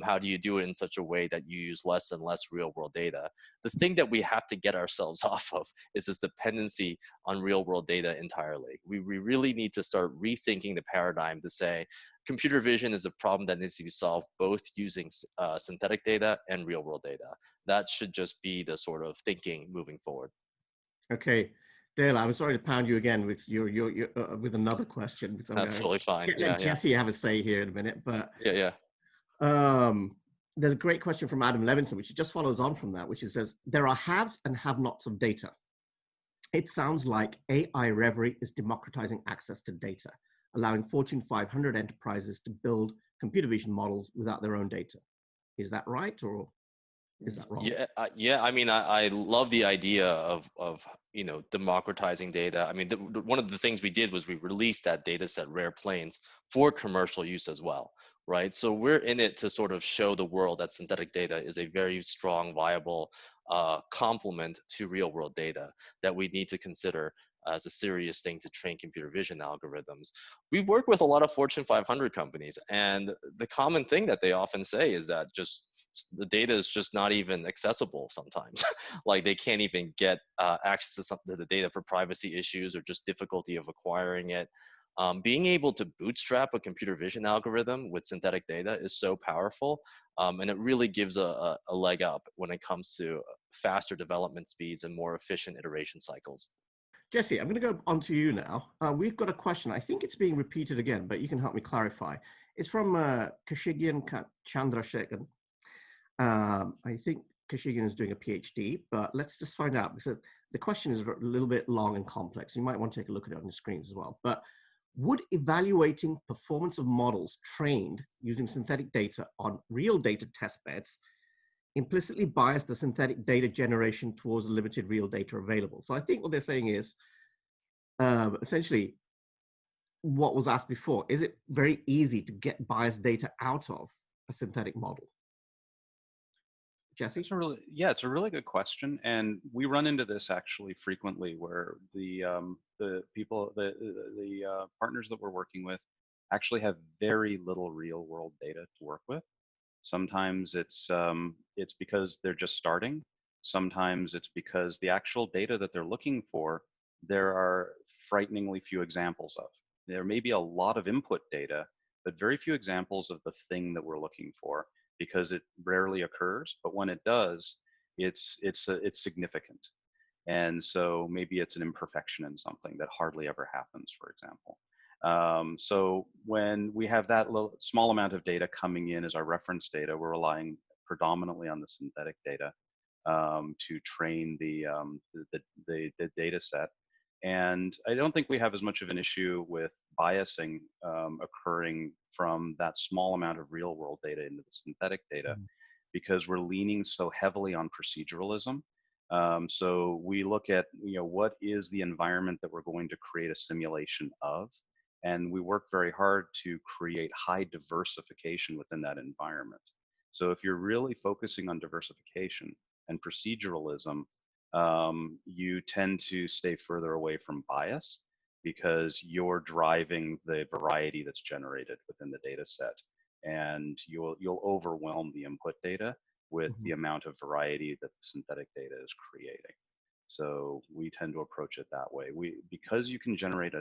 How do you do it in such a way that you use less and less real world data? The thing that we have to get ourselves off of is this dependency on real world data entirely. We really need to start rethinking the paradigm to say, computer vision is a problem that needs to be solved both using synthetic data and real world data. That should just be the sort of thinking moving forward. Okay. Dale, I'm sorry to pound you again with with another question, because I'm That's going totally fine. to Yeah, let Jesse have a say here in a minute. But yeah. there's a great question from Adam Levinson, which just follows on from that, which says, there are haves and have-nots of data. It sounds like AI.Reverie is democratizing access to data, allowing Fortune 500 enterprises to build computer vision models without their own data. Is that right, or is that wrong? Yeah. I mean, I love the idea of democratizing data. I mean, one of the things we did was we released that data set, Rare Planes, for commercial use as well, right? So we're in it to sort of show the world that synthetic data is a very strong, viable complement to real world data that we need to consider as a serious thing to train computer vision algorithms. We work with a lot of Fortune 500 companies, and the common thing that they often say is that just the data is just not even accessible sometimes. Like they can't even get access to the data for privacy issues or just difficulty of acquiring it. Being able to bootstrap a computer vision algorithm with synthetic data is so powerful, and it really gives a leg up when it comes to faster development speeds and more efficient iteration cycles. Jesse, I'm going to go on to you now. We've got a question. I think it's being repeated again, but you can help me clarify. It's from Kashigian Chandrasekhan. I think Kashigian is doing a PhD, but let's just find out, because the question is a little bit long and complex. You might want to take a look at it on the screens as well. But would evaluating performance of models trained using synthetic data on real data test beds implicitly bias the synthetic data generation towards the limited real data available? So I think what they're saying is, essentially, what was asked before, is it very easy to get biased data out of a synthetic model? Jesse? It's a really good question, and we run into this actually frequently, where the partners that we're working with actually have very little real world data to work with. Sometimes it's because they're just starting. Sometimes it's because the actual data that they're looking for, there are frighteningly few examples of. There may be a lot of input data, but very few examples of the thing that we're looking for because it rarely occurs. But when it does, it's significant. And so maybe it's an imperfection in something that hardly ever happens, for example. So when we have that little, small amount of data coming in as our reference data, we're relying predominantly on the synthetic data to train the data set. And I don't think we have as much of an issue with biasing occurring from that small amount of real world data into the synthetic data because we're leaning so heavily on proceduralism. So we look at, what is the environment that we're going to create a simulation of, and we work very hard to create high diversification within that environment. So if you're really focusing on diversification and proceduralism, you tend to stay further away from bias because you're driving the variety that's generated within the data set, and you'll overwhelm the input data with the amount of variety that the synthetic data is creating. So we tend to approach it that way. Because you can generate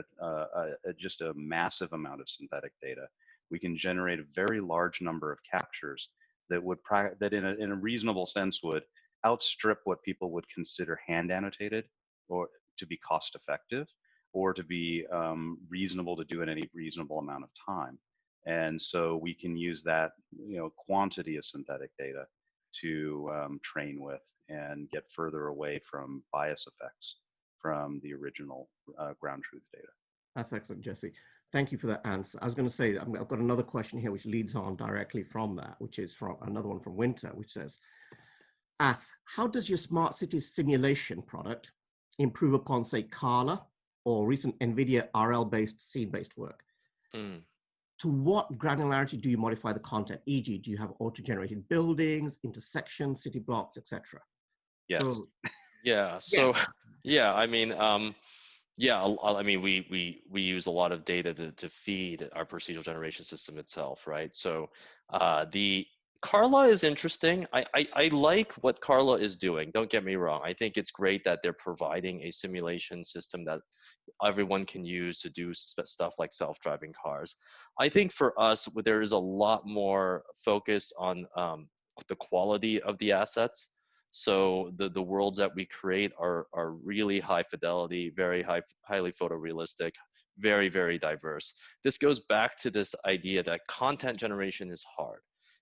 just a massive amount of synthetic data, we can generate a very large number of captures that would that in a reasonable sense would outstrip what people would consider hand annotated or to be cost effective or to be reasonable to do in any reasonable amount of time. And so we can use that quantity of synthetic data to train with and get further away from bias effects from the original ground truth data. That's excellent, Jesse. Thank you for that answer. I was going to say, I've got another question here which leads on directly from that, which is from another one from Winter, which says, asks, how does your smart cities simulation product improve upon, say, Carla or recent NVIDIA RL-based scene-based work? To what granularity do you modify the content? E.g., do you have auto-generated buildings, intersections, city blocks, etc.? Yes. So, yeah, I mean, we use a lot of data to feed our procedural generation system itself, right? So the Carla is interesting. I like what Carla is doing. Don't get me wrong. I think it's great that they're providing a simulation system that everyone can use to do stuff like self-driving cars. I think for us, there is a lot more focus on the quality of the assets. So the worlds that we create are really high fidelity, very highly photorealistic, very, very diverse. This goes back to this idea that content generation is hard.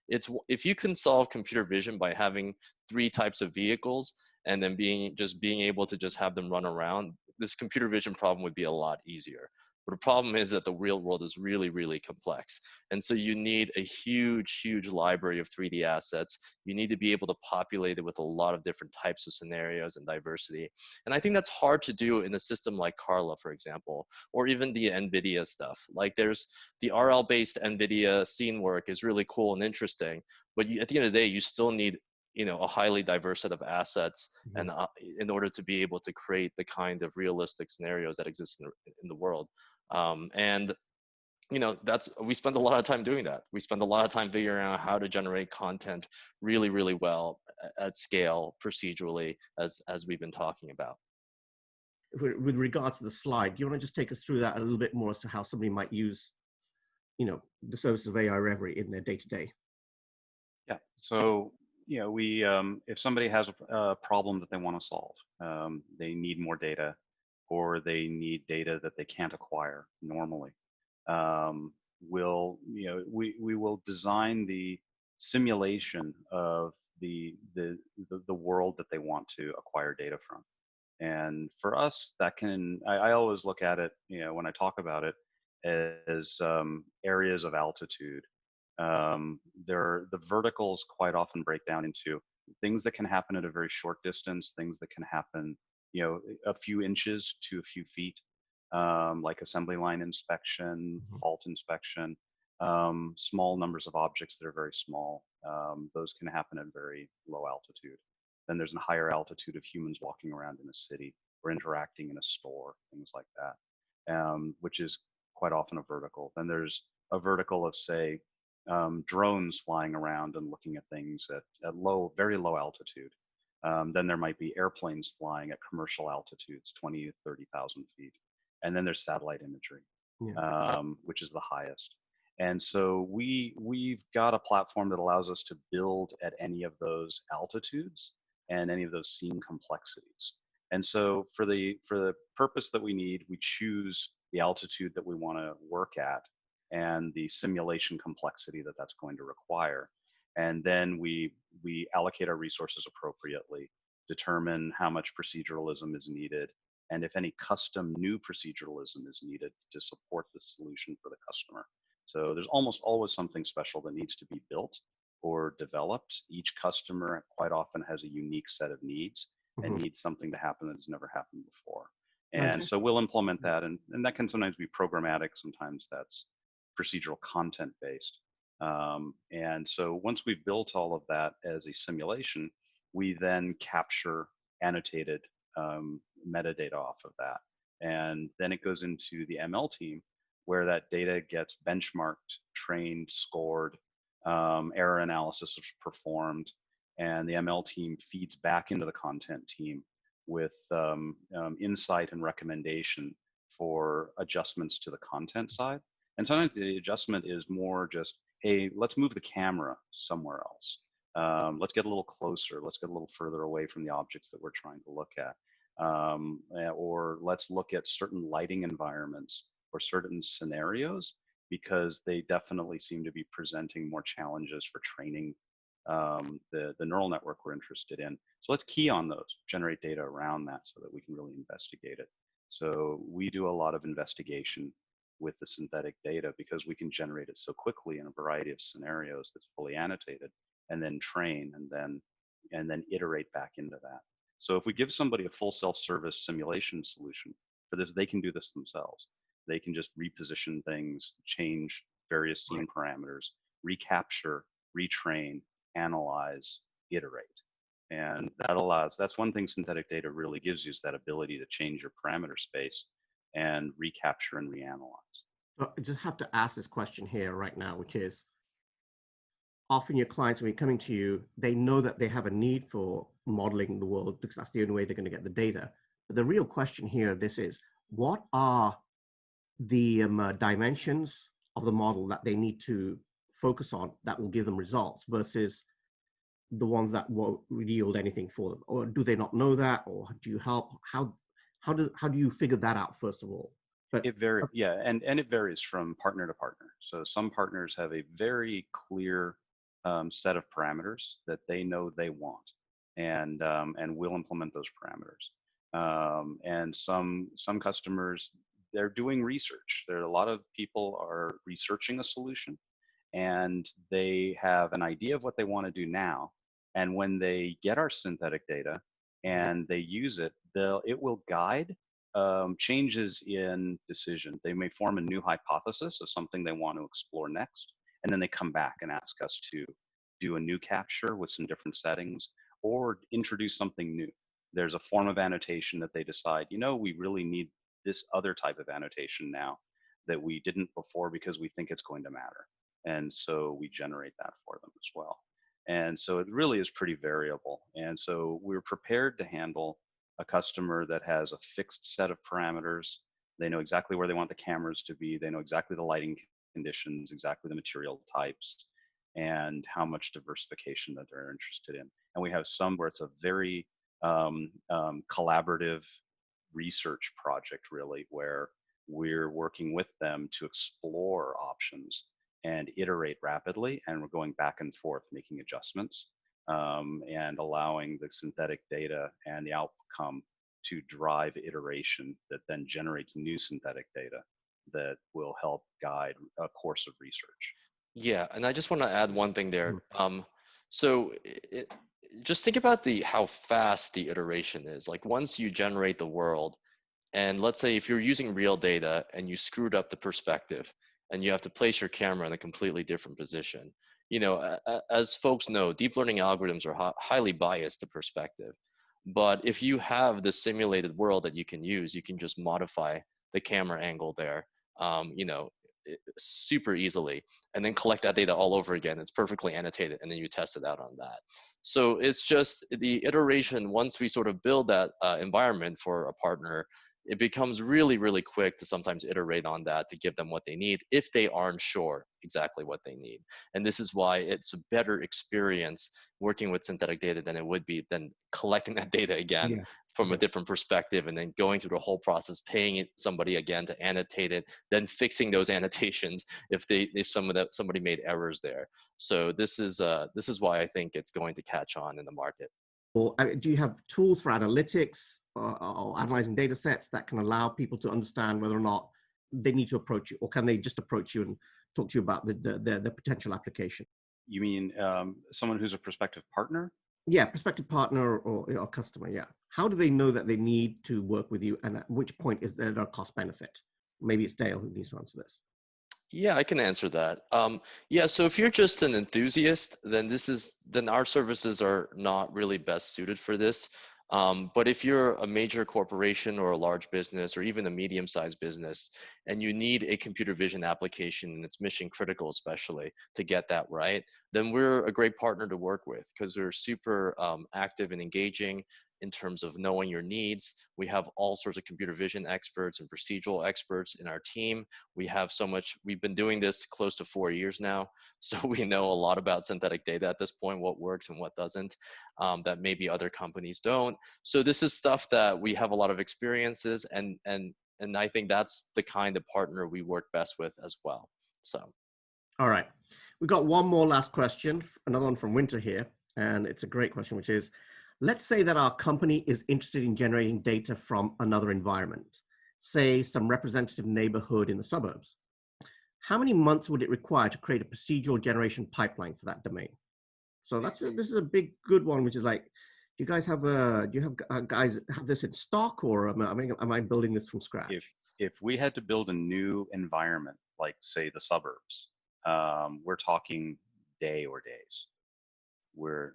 If you can solve computer vision by having 3 types of vehicles and then being able to just have them run around, this computer vision problem would be a lot easier. But the problem is that the real world is really, really complex. And so you need a huge, huge library of 3D assets. You need to be able to populate it with a lot of different types of scenarios and diversity. And I think that's hard to do in a system like Carla, for example, or even the NVIDIA stuff. Like there's the RL-based NVIDIA scene work is really cool and interesting, but at the end of the day, you still need a highly diverse set of assets and in order to be able to create the kind of realistic scenarios that exist in the world. And we spend a lot of time doing that. We spend a lot of time figuring out how to generate content really, really well at scale, procedurally, as we've been talking about. With regard to the slide, do you want to just take us through that a little bit more as to how somebody might use, the services of AI.Reverie in their day-to-day? Yeah. So we if somebody has a problem that they want to solve, they need more data, or they need data that they can't acquire normally. We will design the simulation of the world that they want to acquire data from. And for us, that I always look at it, when I talk about it, as areas of altitude. The verticals quite often break down into things that can happen at a very short distance, things that can happen, a few inches to a few feet, like assembly line inspection, fault inspection, small numbers of objects that are very small. Those can happen at very low altitude. Then there's a higher altitude of humans walking around in a city or interacting in a store, things like that, which is quite often a vertical. Then there's a vertical of, say, drones flying around and looking at things at very low altitude. Then there might be airplanes flying at commercial altitudes, 20 to 30,000 feet. And then there's satellite imagery, which is the highest. And so we've got a platform that allows us to build at any of those altitudes and any of those scene complexities. And so for the purpose that we need, we choose the altitude that we want to work at and the simulation complexity that that's going to require. And then we allocate our resources appropriately, determine how much proceduralism is needed, and if any custom new proceduralism is needed to support the solution for the customer. So there's almost always something special that needs to be built or developed. Each customer quite often has a unique set of needs and needs something to happen that has never happened before. And so we'll implement that, and that can sometimes be programmatic, sometimes that's procedural content based. And so once we've built all of that as a simulation, we then capture annotated metadata off of that. And then it goes into the ML team where that data gets benchmarked, trained, scored, error analysis is performed, and the ML team feeds back into the content team with insight and recommendation for adjustments to the content side. And sometimes the adjustment is more just, hey, let's move the camera somewhere else. Let's get a little closer. Let's get a little further away from the objects that we're trying to look at. Or let's look at certain lighting environments or certain scenarios because they definitely seem to be presenting more challenges for training the neural network we're interested in. So let's key on those, generate data around that so that we can really investigate it. So we do a lot of investigation with the synthetic data because we can generate it so quickly in a variety of scenarios that's fully annotated, and then train and then iterate back into that. So if we give somebody a full self-service simulation solution for this, they can do this themselves. They can just reposition things, change various scene parameters, recapture, retrain, analyze, iterate. And that's one thing synthetic data really gives you, is that ability to change your parameter space and recapture and reanalyze. So I just have to ask this question here right now, which is, often your clients, when coming to you, they know that they have a need for modeling the world because that's the only way they're going to get the data. But the real question here, this is, what are the dimensions of the model that they need to focus on that will give them results versus the ones that won't yield anything for them? Or do they not know that? Or do you help? How do you figure that out, first of all? But it varies, yeah, and it varies from partner to partner. So some partners have a very clear set of parameters that they know they want, and will implement those parameters. And some customers, they're doing research. There are a lot of people are researching a solution, and they have an idea of what they want to do now. And when they get our synthetic data and they use it, it will guide changes in decision. They may form a new hypothesis of something they want to explore next, and then they come back and ask us to do a new capture with some different settings or introduce something new. There's a form of annotation that they decide, we really need this other type of annotation now that we didn't before because we think it's going to matter. And so we generate that for them as well. And so it really is pretty variable. And so we're prepared to handle a customer that has a fixed set of parameters. They know exactly where they want the cameras to be. They know exactly the lighting conditions, exactly the material types, and how much diversification that they're interested in. And we have some where it's a very collaborative research project, really, where we're working with them to explore options and iterate rapidly, and we're going back and forth making adjustments and allowing the synthetic data and the outcome to drive iteration that then generates new synthetic data that will help guide a course of research. Yeah, and I just want to add one thing there. So just think about how fast the iteration is. Like once you generate the world, and let's say if you're using real data and you screwed up the perspective and you have to place your camera in a completely different position, as folks know, deep learning algorithms are highly biased to perspective. But if you have the simulated world that you can use, you can just modify the camera angle there, super easily, and then collect that data all over again. It's perfectly annotated, and then you test it out on that. So it's just the iteration. Once we sort of build that environment for a partner, it becomes really, really quick to sometimes iterate on that to give them what they need if they aren't sure exactly what they need. And this is why it's a better experience working with synthetic data than it would be than collecting that data again Yeah. from a different perspective and then going through the whole process, paying it somebody again to annotate it, then fixing those annotations if somebody made errors there. So this is why I think it's going to catch on in the market. Or do you have tools for analytics or analyzing data sets that can allow people to understand whether or not they need to approach you, or can they just approach you and talk to you about the potential application? You mean someone who's a prospective partner? Yeah, prospective partner or customer. Yeah. How do they know that they need to work with you, and at which point is there a cost benefit? Maybe it's Dale who needs to answer this. Yeah, I can answer that. Yeah, so if you're just an enthusiast, then our services are not really best suited for this. But if you're a major corporation or a large business or even a medium-sized business, and you need a computer vision application and it's mission critical, especially to get that right, then we're a great partner to work with because we're super active and engaging in terms of knowing your needs. We have all sorts of computer vision experts and procedural experts in our team. We've been doing this close to 4 years now. So we know a lot about synthetic data at this point, what works and what doesn't, that maybe other companies don't. So this is stuff that we have a lot of experiences and I think that's the kind of partner we work best with as well. So. All right. We've got one more last question, another one from Winter here. And it's a great question, which is, let's say that our company is interested in generating data from another environment, say some representative neighborhood in the suburbs. How many months would it require to create a procedural generation pipeline for that domain? So this is a big, good one, which is like, do you have guys have this in stock, or am I building this from scratch? If we had to build a new environment, like say the suburbs, we're talking day or days. The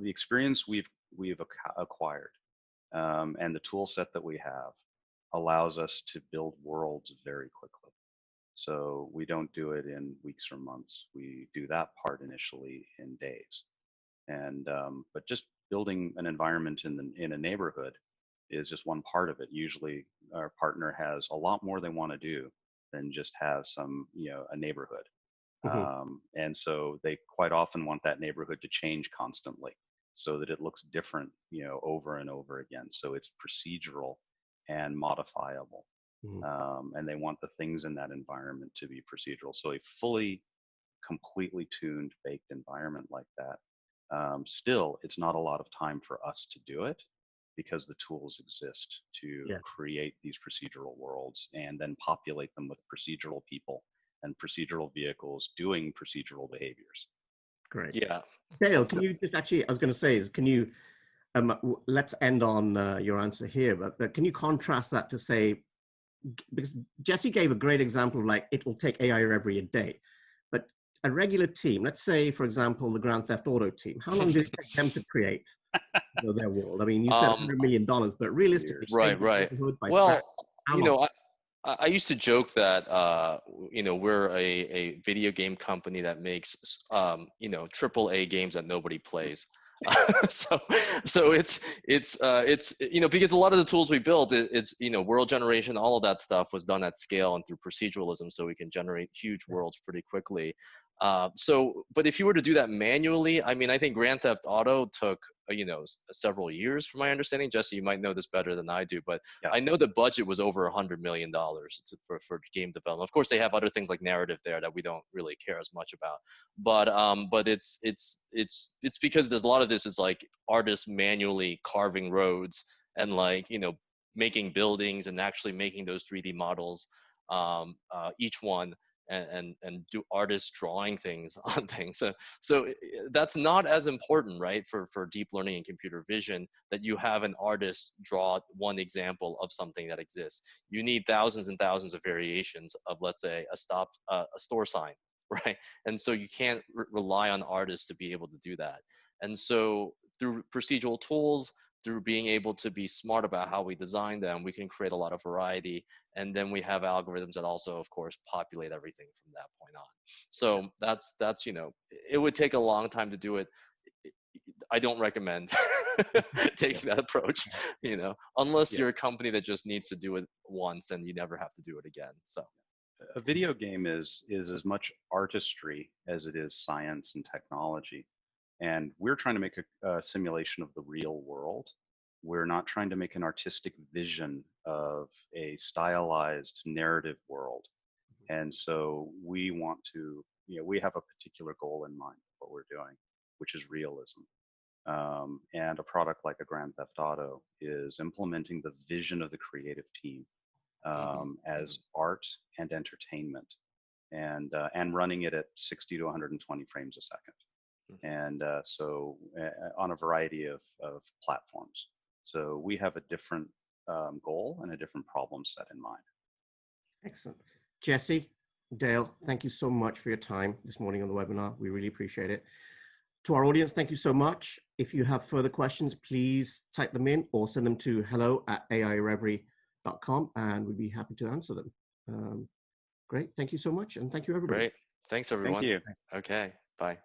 experience we've acquired and the tool set that we have allows us to build worlds very quickly. So we don't do it in weeks or months. We do that part initially in days. And but just building an environment in a neighborhood is just one part of it. Usually, our partner has a lot more they want to do than just have a neighborhood. And so they quite often want that neighborhood to change constantly so that it looks different, over and over again. So it's procedural and modifiable. And they want the things in that environment to be procedural. So a fully, completely tuned, baked environment like that, still, it's not a lot of time for us to do it because the tools exist to create these procedural worlds and then populate them with procedural people and procedural vehicles doing procedural behaviors. Great. Yeah. Dale, can you just actually, I was going to say, can you, let's end on your answer here, but can you contrast that to say, because Jesse gave a great example of like, it will take AI.Reverie a day, but a regular team, let's say, for example, the Grand Theft Auto team, how long did it take them to create their world? I mean, you said $100 million, but realistically, right. Well, I used to joke that we're a video game company that makes AAA games that nobody plays. So it's because a lot of the tools we built, it's world generation, all of that stuff was done at scale and through proceduralism, so we can generate huge worlds pretty quickly. But if you were to do that manually, I mean, I think Grand Theft Auto took several years, from my understanding. Jesse, you might know this better than I do, but I know the budget was over $100 million for game development. Of course, they have other things like narrative there that we don't really care as much about. But it's because there's a lot of this is like artists manually carving roads and making buildings and actually making those 3D models, each one. And do artists drawing things on things. So that's not as important, right? For deep learning and computer vision, that you have an artist draw one example of something that exists. You need thousands and thousands of variations of, let's say, a store sign, right? And so you can't rely on artists to be able to do that. And so through procedural tools, through being able to be smart about how we design them, we can create a lot of variety. And then we have algorithms that also, of course, populate everything from that point on. So that's it would take a long time to do it. I don't recommend taking that approach, you know, unless you're a company that just needs to do it once and you never have to do it again. So A video game is as much artistry as it is science and technology. And we're trying to make a simulation of the real world. We're not trying to make an artistic vision of a stylized narrative world. And so we want to, we have a particular goal in mind, what we're doing, which is realism. And a product like a Grand Theft Auto is implementing the vision of the creative team as art and entertainment, and running it at 60 to 120 frames a second. And so on a variety of platforms. So we have a different goal and a different problem set in mind. Excellent. Jesse, Dale, thank you so much for your time this morning on the webinar. We really appreciate it. To our audience, thank you so much. If you have further questions, please type them in or send them to hello@AI.Reverie.com and we'd be happy to answer them. Great. Thank you so much. And thank you, everybody. great. Thanks, everyone. Thank you. Okay. Bye.